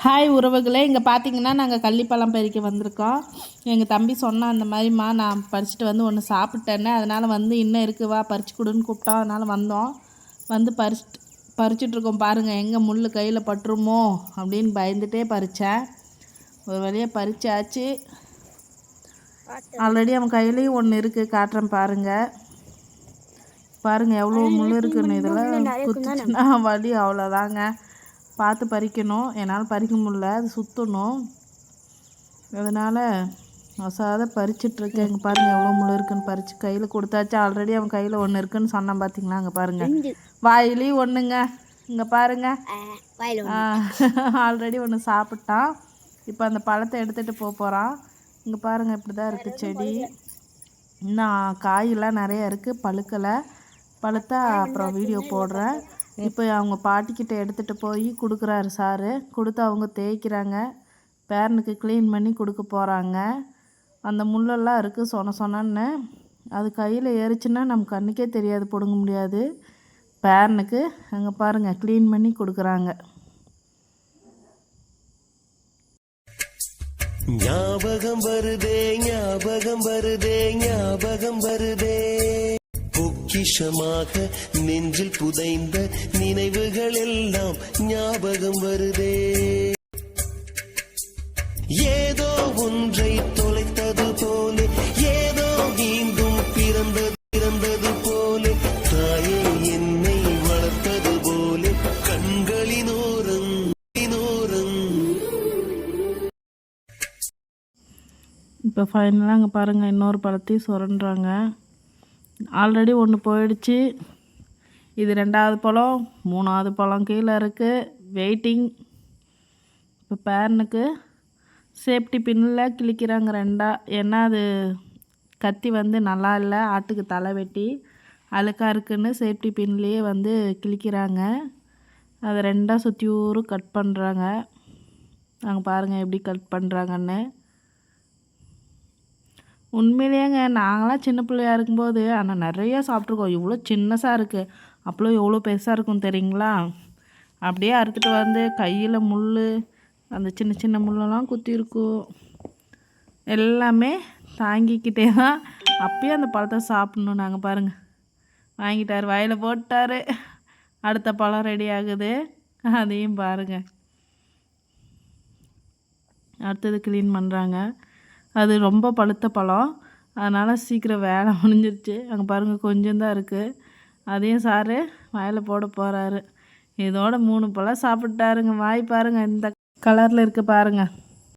Hi உறவுகளே, இங்கே பார்த்தீங்கன்னா நாங்கள் கள்ளிப்பழம் பறிக்க வந்திருக்கோம். எங்கள் தம்பி சொன்னான் அந்த மாதிரிம்மா நான் பறிச்சுட்டு வந்து ஒன்று சாப்பிட்டேன்னு, அதனால் வந்து இன்னும் இருக்குவா பறிச்சு கொடுன்னு கூப்பிட்டோம். அதனால் வந்தோம். வந்து பறிச்சிட்ருக்கோம். பாருங்கள், எங்கே முள் கையில் பட்டுருமோ அப்படின்னு பயந்துகிட்டே பறித்தேன். ஒரு வழியாக பறிச்சாச்சு. ஆல்ரெடி அவன் கையிலையும் ஒன்று இருக்குது, காட்டுறேன் பாருங்கள் எவ்வளோ முள் இருக்குன்னு. இதெல்லாம் குத்துச்சுன்னா வலி அவ்வளோதாங்க. பார்த்து பறிக்கணும். என்னால் பறிக்க முடியல, அது சுற்றணும். அதனால் மசாத பறிச்சிட்ருக்கேன். இங்கே பாருங்கள் எவ்வளோ முள் இருக்குன்னு. பறித்து கையில் கொடுத்தாச்சு. ஆல்ரெடி அவன் கையில் ஒன்று இருக்குன்னு சொன்னான் பார்த்தீங்களா. அங்கே பாருங்கள், வாயிலையும் ஒன்றுங்க. இங்கே பாருங்கள், ஆல்ரெடி ஒன்று சாப்பிட்டான். இப்போ அந்த பழத்தை எடுத்துகிட்டு போகிறான். இங்கே பாருங்கள் இப்படி தான் இருக்குது செடி. இன்னும் காயெல்லாம் நிறையா இருக்குது, பழுக்கலை. பழுத்தா அப்புறம் வீடியோ போடுறேன். இப்போ அவங்க பாட்டிக்கிட்ட எடுத்துகிட்டு போய் கொடுக்குறாரு சாரு. கொடுத்து அவங்க தேய்க்கிறாங்க. பேரனுக்கு க்ளீன் பண்ணி கொடுக்க போகிறாங்க. அந்த முள்ளெல்லாம் இருக்குது சொன்னன்னு. அது கையில் ஏறிச்சுன்னா நம்ம கண்ணுக்கே தெரியாது, பிடுங்க முடியாது. பேரனுக்கு அங்கே பாருங்கள் க்ளீன் பண்ணி கொடுக்குறாங்க. ஞாபகம் வருதே ஞாபகம் வருதே ஞாபகம் வருதே, பொக்கிஷமாக நெஞ்சில் புதைந்த நினைவுகள் எல்லாம் ஞாபகம் வருதே. ஏதோ ஒன்றை தொலைத்தது போலே, ஏதோ மீண்டும் பிறந்தது போலே, தாயே என்னை வளர்த்தது போலே, கண்களினோரம். இப்போ ஃபைனலாக அங்கே பாருங்கள் இன்னொரு பழத்தையும் சுரண்டுறாங்க. ஆல்ரெடி ஒன்று போயிடுச்சு. இது 2வது பழம், 3வது பழம் கீழே இருக்குது, வெயிட்டிங். இப்போ பேரனுக்கு சேஃப்டி பின்னில் கிழிக்கிறாங்க 2. ஏன்னா அது கத்தி வந்து நல்லா இல்லை, ஆட்டுக்கு தலை வெட்டி அழுக்காக இருக்குன்னு சேஃப்டி பின்லேயே வந்து கிழிக்கிறாங்க. அதை 2 சுற்றியூரும் கட் பண்ணுறாங்க. அங்கே பாருங்கள் எப்படி கட் பண்ணுறாங்கன்னு. உண்மையிலேங்க நாங்களாம் சின்ன பிள்ளையா இருக்கும்போது ஆனால் நிறையா சாப்பிட்ருக்கோம். இவ்வளோ சின்னசாக இருக்குது, அப்போலாம் எவ்வளோ பெருசாக இருக்கும் தெரியுங்களா. அப்படியே அறுத்துட்டு வந்து கையில் முள், அந்த சின்ன சின்ன முள்ளெல்லாம் குத்திருக்கும். எல்லாமே தாங்கிக்கிட்டே தான் அப்பயே அந்த பழத்தை சாப்பிட்ணும். நாங்கள் பாருங்கள், வாங்கிட்டார், வாயில் போட்டார். அடுத்த பழம் ரெடி ஆகுது, அதையும் பாருங்கள். அடுத்தது க்ளீன் பண்ணுறாங்க. அது ரொம்ப பழுத்த பழம், அதனால் சீக்கிரம் வேலை முடிஞ்சிருச்சு. அங்கே பாருங்கள் கொஞ்சம் தான் இருக்குது, அதையும் சாரு வாயில் போட போகிறாரு. இதோட 3 பழம் சாப்பிட்டாருங்க. வாய் பாருங்கள் இந்த கலரில் இருக்குது பாருங்கள்.